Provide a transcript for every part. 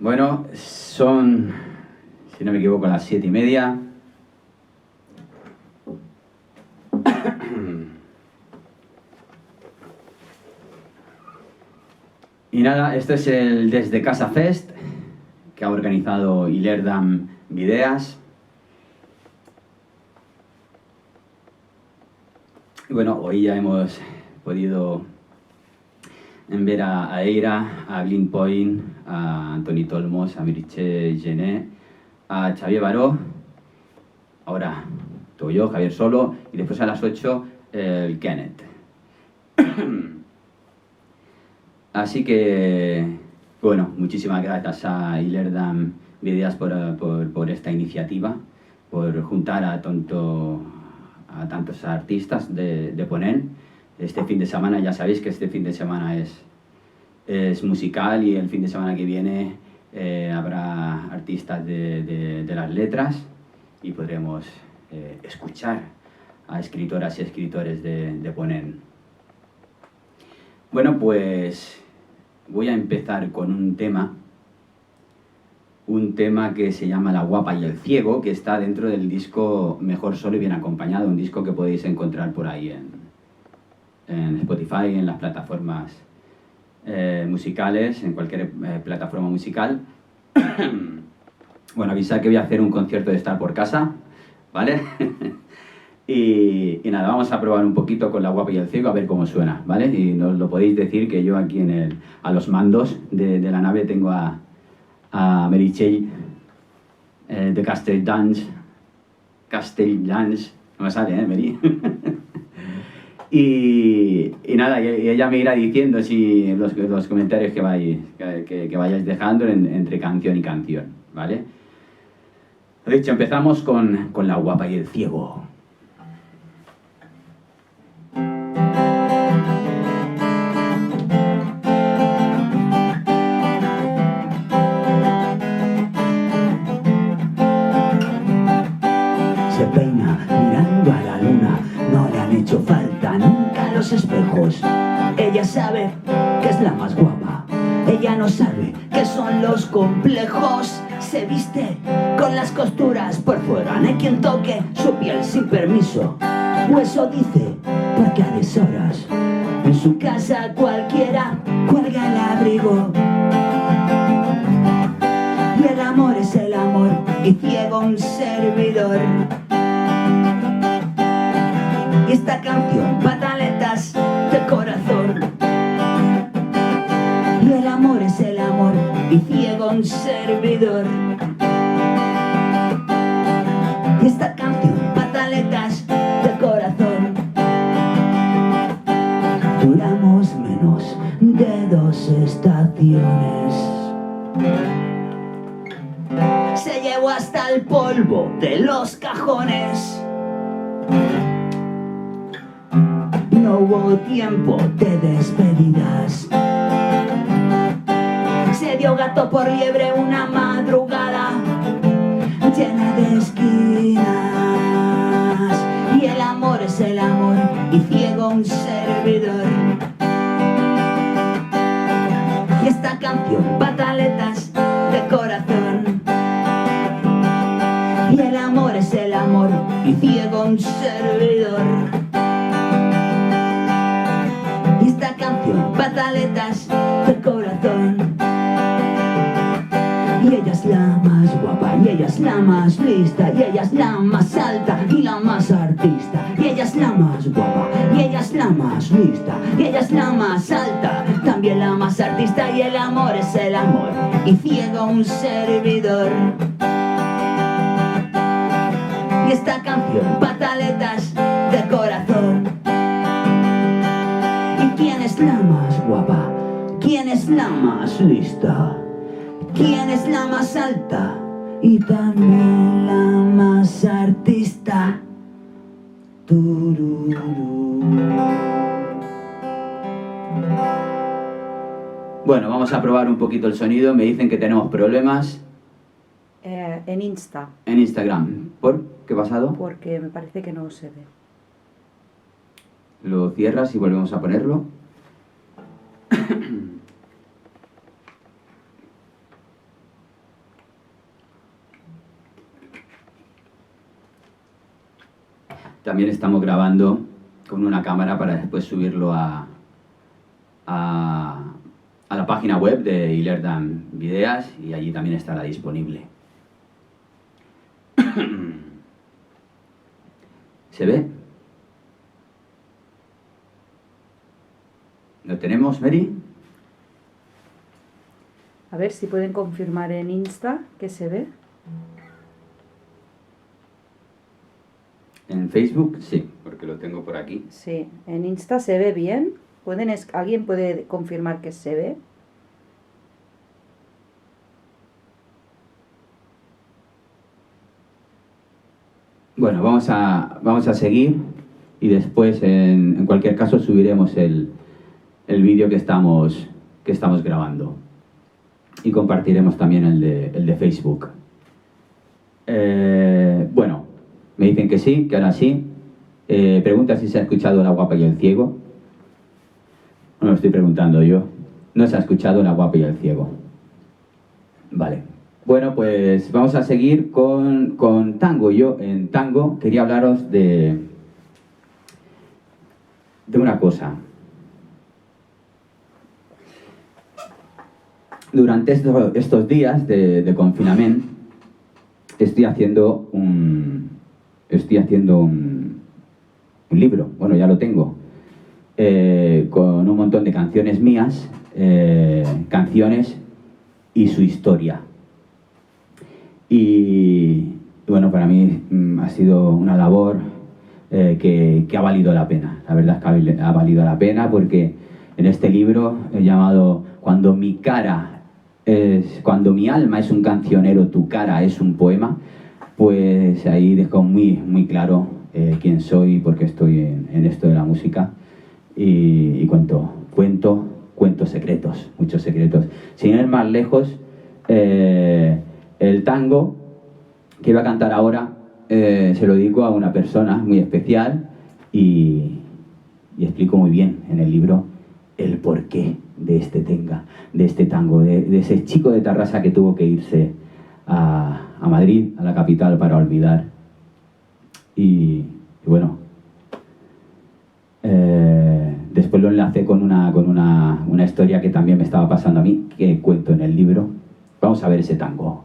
Bueno, son, si no me equivoco, las 7:30. Y nada, esto es el Desde Casa Fest que ha organizado Ilerdam Videas. Y bueno, hoy ya hemos podido ver a Eira, a Blink Point, a Antoni Tolmos, a Meritxell Gené, a Xavier Baró, ahora tú y yo, Javier Solo, y después a las 8 el Kenneth. Así que, bueno, muchísimas gracias a Ilerdam Videas por esta iniciativa, por juntar a tantos artistas de Ponent. Este fin de semana, ya sabéis que este fin de semana es musical, y el fin de semana que viene habrá artistas de las letras y podremos escuchar a escritoras y escritores de Ponent. Bueno, pues voy a empezar con un tema que se llama La guapa y el ciego, que está dentro del disco Mejor solo y bien acompañado, un disco que podéis encontrar por ahí en Spotify, en las plataformas musicales, en cualquier plataforma musical. Bueno, avisar que voy a hacer un concierto de estar por casa, ¿vale? y nada, vamos a probar un poquito con La guapa y el ciego a ver cómo suena, ¿vale? Y nos lo podéis decir, que yo aquí a los mandos de la nave tengo a Meritxell de Castelldans, no me sale, Meri. Y nada, y ella me irá diciendo si los comentarios que vayáis dejando entre canción y canción, ¿vale? Lo dicho, empezamos con La guapa y el ciego. Se peina mirando a la luna, no le han hecho falta nunca los espejos. Ella sabe que es la más guapa, ella no sabe qué son los complejos. Se viste con las costuras por fuera, no hay quien toque su piel sin permiso. O eso dice, porque a deshoras en su casa cualquiera cuelga el abrigo. Y el amor es el amor, y ciego un servidor. Y esta canción, pataletas de corazón. Y el amor es el amor, y ciego un servidor. Y esta canción, pataletas de corazón. Duramos menos de 2 estaciones. Se llevó hasta el polvo de los cajones. No hubo tiempo de despedidas. Se dio gato por liebre una madrugada llena de esquinas. Y el amor es el amor, y ciego un servidor. Y esta canción, pataletas de corazón. Y el amor es el amor, y ciego un servidor. Y esta canción, pataletas de corazón. Y ella es la más guapa, y ella es la más lista, y ella es la más alta y la más artista. Y ella es la más guapa, y ella es la más lista, y ella es la más alta, también la más artista. Y el amor es el amor, y ciego un servidor. Y esta canción, pataletas de corazón. ¿Y quién es la más guapa? ¿Quién es la más lista? ¿Quién es la más alta? Y también la más artista. Tururú. Bueno, vamos a probar un poquito el sonido. Me dicen que tenemos problemas En Insta, en Instagram. ¿Por qué ha pasado? porque me parece que no se ve. Lo cierras y volvemos a ponerlo. también estamos grabando con una cámara para después subirlo a la página web de Ilerdam Videas, y allí también estará disponible. ¿Se ve? ¿Lo tenemos, Mary? A ver si pueden confirmar en Insta que se ve. En Facebook, sí, porque lo tengo por aquí. Sí, en Insta se ve bien. ¿Alguien puede confirmar que se ve? Bueno, vamos a seguir y después, en cualquier caso, subiremos el vídeo que estamos grabando. Y compartiremos también el de Facebook. Bueno, me dicen que sí, que ahora sí. Pregunta si se ha escuchado La guapa y el ciego. No lo estoy preguntando yo. No se ha escuchado La guapa y el ciego. Vale. Bueno, pues vamos a seguir con tango. Yo en tango quería hablaros de una cosa. Durante estos días de confinamiento estoy haciendo un libro, bueno, ya lo tengo, con un montón de canciones mías, canciones y su historia. Y bueno, para mí ha sido una labor que ha valido la pena. La verdad es que ha valido la pena, porque en este libro he llamado Cuando mi alma es un cancionero, tu cara es un poema, pues ahí dejo muy claro quién soy y por qué estoy en esto de la música, y cuento secretos, muchos secretos. Sin ir más lejos, el tango que iba a cantar ahora se lo dedico a una persona muy especial, y explico muy bien en el libro el porqué de este tango, de ese chico de Tarrasa que tuvo que irse a Madrid, a la capital, para olvidar. Y bueno, después lo enlacé con una historia que también me estaba pasando a mí, que cuento en el libro. Vamos a ver ese tango.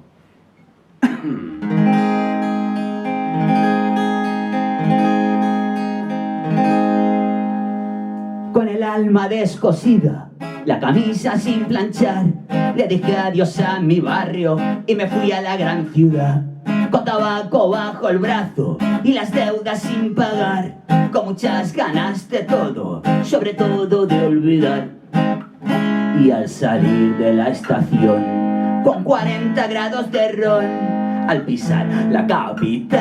Con el alma descosida, la camisa sin planchar, le dije adiós a mi barrio y me fui a la gran ciudad. Con tabaco bajo el brazo y las deudas sin pagar, con muchas ganas de todo, sobre todo de olvidar. Y al salir de la estación, con 40 grados de ron, al pisar la capital,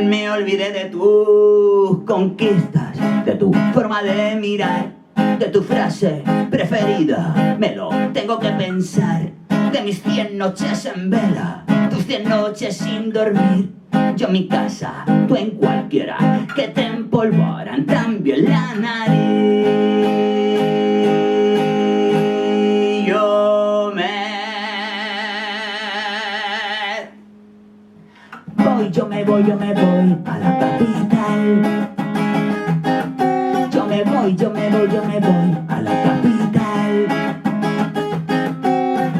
me olvidé de tus conquistas, de tu forma de mirar, de tu frase preferida. Me lo tengo que pensar, de mis 100 noches en vela, tus 100 noches sin dormir. Yo en mi casa, tú en cualquiera, que te empolvaran también la nariz. Yo me voy a la capital. Yo me voy a la capital.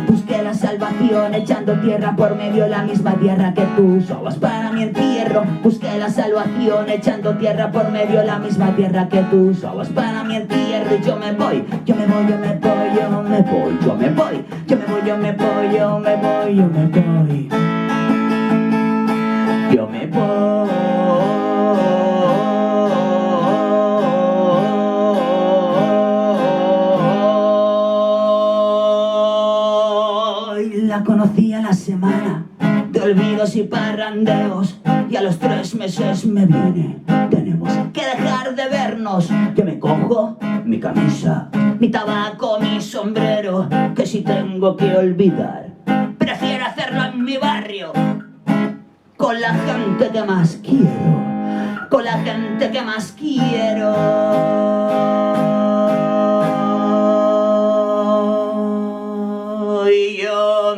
Busqué la salvación echando tierra por medio, la misma tierra que tú sobas para mi entierro. Busqué la salvación echando tierra por medio, la misma tierra que tú sobas para mi entierro. Y yo me voy. La conocí a la semana de olvidos y parrandeos, y a los 3 meses me viene: tenemos que dejar de vernos. Yo me cojo mi camisa, mi tabaco, mi sombrero, que si tengo que olvidar, prefiero hacerlo en mi barrio, con la gente que más quiero, con la gente que más quiero. Y yo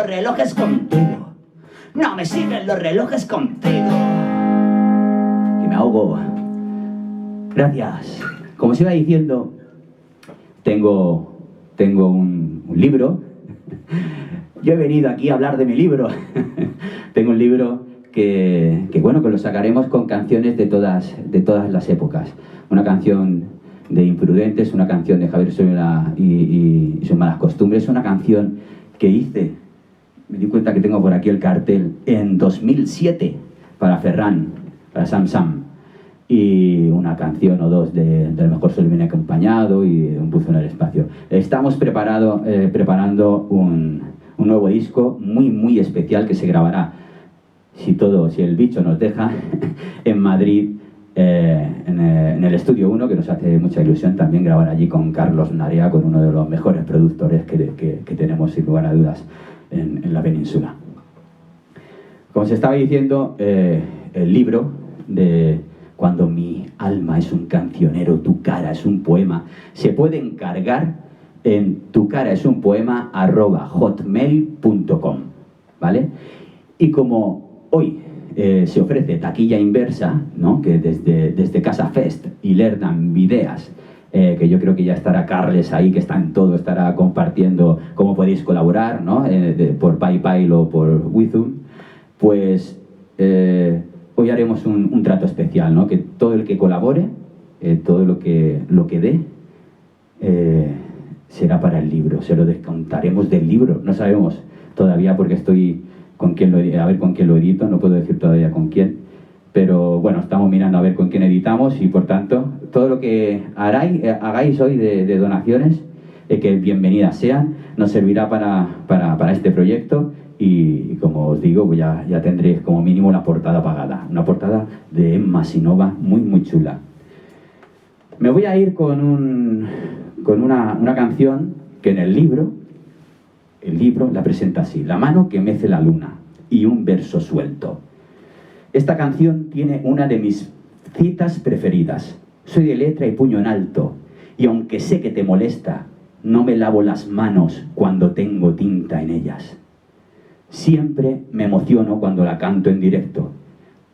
los relojes contigo. No me sirven los relojes contigo. Que me ahogo. Gracias. Como se iba diciendo, tengo un libro. Yo he venido aquí a hablar de mi libro. Tengo un libro que lo sacaremos con canciones de todas las épocas. Una canción de Imprudentes, una canción de Javier Sola y sus malas costumbres, una canción que hice, me di cuenta que tengo por aquí el cartel, en 2007 para Ferran, para Sam Sam, y una canción o dos de Lo mejor solo viene acompañado y Un buzo en el espacio. Estamos preparando un nuevo disco muy especial que se grabará, si el bicho nos deja, en Madrid, en el Estudio 1, que nos hace mucha ilusión también grabar allí con Carlos Narea, con uno de los mejores productores que tenemos sin lugar a dudas en la península. Como se estaba diciendo, el libro de Cuando mi alma es un cancionero, tu cara es un poema, se puede encargar en tucaraesunpoema@hotmail.com, ¿vale? Y como hoy se ofrece taquilla inversa, ¿no? Que desde Casa Fest y Lerdan Videas, que yo creo que ya estará Carles ahí, que está en todo, estará compartiendo cómo podéis colaborar, ¿no? Por PayPal o por Wizum, pues hoy haremos un trato especial, ¿no? Que todo el que colabore, todo lo que dé, será para el libro, se lo descontaremos del libro. No sabemos todavía porque estoy con quién a ver con quién lo edito, no puedo decir todavía con quién, pero bueno, estamos mirando a ver con quién editamos y por tanto, todo lo que hagáis hoy de donaciones, que bienvenidas sean, nos servirá para este proyecto y como os digo, pues ya tendréis como mínimo la portada pagada, una portada de Emma Sinova muy chula. Me voy a ir con una canción que en el libro la presenta así: La mano que mece la luna y un verso suelto. Esta canción tiene una de mis citas preferidas. Soy de letra y puño en alto, y aunque sé que te molesta, no me lavo las manos cuando tengo tinta en ellas. Siempre me emociono cuando la canto en directo.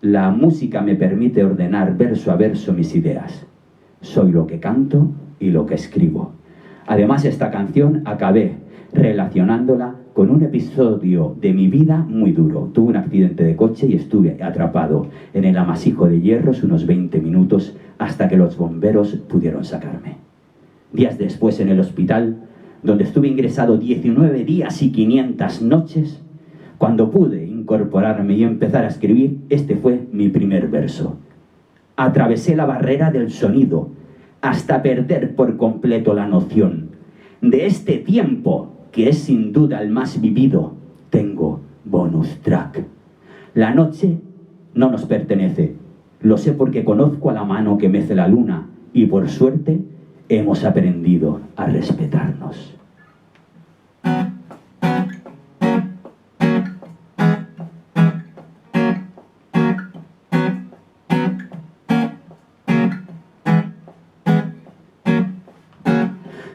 La música me permite ordenar verso a verso mis ideas. Soy lo que canto y lo que escribo. Además, esta canción acabé relacionándola con un episodio de mi vida muy duro. Tuve un accidente de coche y estuve atrapado en el amasijo de hierros unos 20 minutos hasta que los bomberos pudieron sacarme. Días después, en el hospital, donde estuve ingresado 19 días y 500 noches, cuando pude incorporarme y empezar a escribir, este fue mi primer verso. Atravesé la barrera del sonido hasta perder por completo la noción de este tiempo que es sin duda el más vivido. Tengo bonus track. La noche no nos pertenece. Lo sé porque conozco a la mano que mece la luna y por suerte hemos aprendido a respetarnos.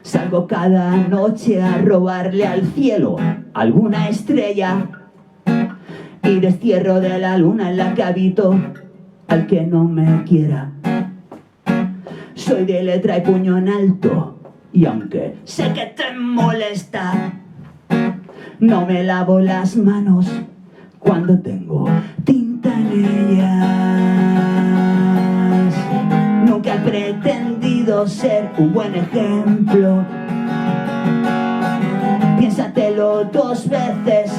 Salgo cada noche a robarle al cielo alguna estrella y destierro de la luna en la que habito al que no me quiera. Soy de letra y puño en alto, y aunque sé que te molesta, no me lavo las manos cuando tengo tinta en ellas. Nunca he pretendido ser un buen ejemplo. Piénsatelo 2 veces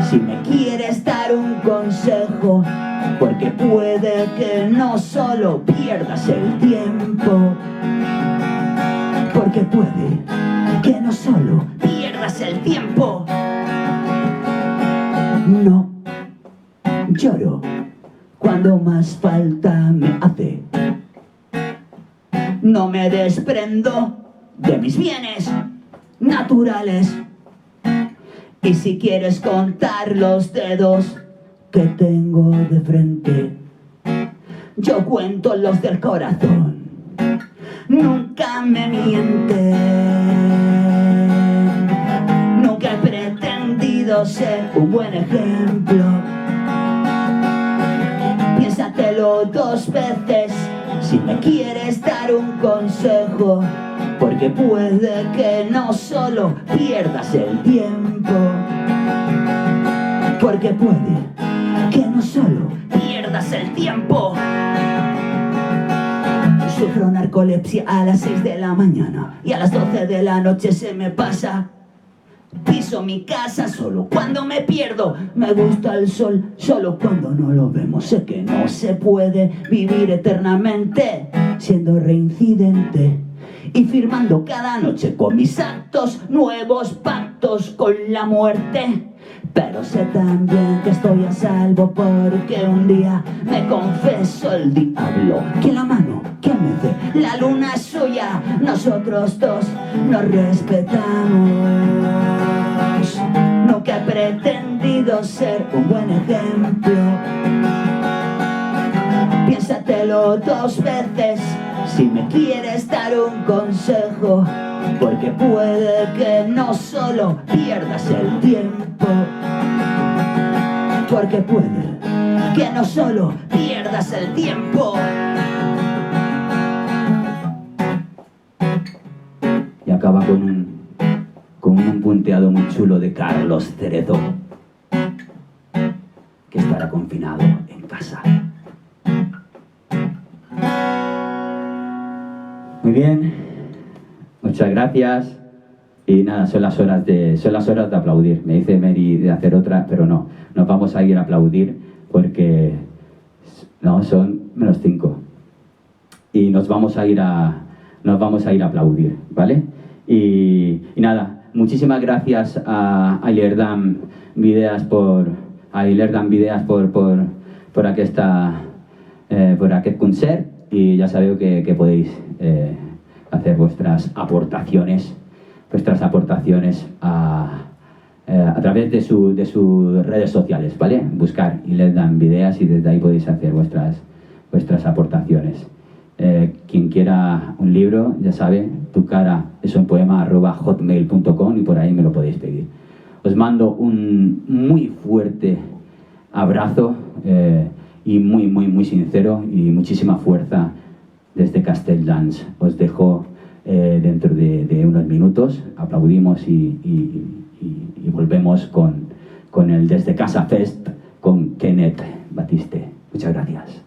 si me quieres dar un consejo, porque puede que no solo pierdas el tiempo, porque puede que no solo pierdas el tiempo. No lloro cuando más falta me hace. No me desprendo de mis bienes naturales. Y si quieres contar los dedos que tengo de frente, yo cuento los del corazón. Nunca me mienten. Nunca he pretendido quiero ser un buen ejemplo. Piénsatelo 2 veces si me quieres dar un consejo, porque puede que no solo pierdas el tiempo, porque puede que no solo pierdas el tiempo. Sufro narcolepsia a las 6 de la mañana y a las 12 de la noche se me pasa. Piso mi casa solo cuando me pierdo. Me gusta el sol solo cuando no lo vemos. Sé que no se puede vivir eternamente siendo reincidente y firmando cada noche con mis actos nuevos pactos con la muerte. Pero sé también que estoy a salvo porque un día me confesó el diablo que la mano que mece la luna es suya. Nosotros dos nos respetamos. Nunca he pretendido ser un buen ejemplo. Piénsatelo 2 veces si me quieres dar un consejo, porque puede que no solo pierdas el tiempo, porque puede que no solo pierdas el tiempo. Y acaba con un punteado muy chulo de Carlos Cerezo, que estará confinado en casa. Muy bien, muchas gracias. Y nada, son las horas de aplaudir. Me dice Mary de hacer otra, pero no, nos vamos a ir a aplaudir porque no, son -5. Y nos vamos a ir a aplaudir, ¿vale? Y nada, muchísimas gracias a Ilerdam Videas por aquest concert, y ya sabéis que podéis hacer vuestras aportaciones a través de sus redes sociales, ¿vale? Buscar Ilerdam Videas y desde ahí podéis hacer vuestras aportaciones. Quien quiera un libro, ya sabe, tu cara es un poema @hotmail.com y por ahí me lo podéis pedir. Os mando un muy fuerte abrazo y muy sincero y muchísima fuerza desde Castelldans. Os dejo dentro de unos minutos, aplaudimos y volvemos con el Desde Casa Fest con Kenneth Batiste. Muchas gracias.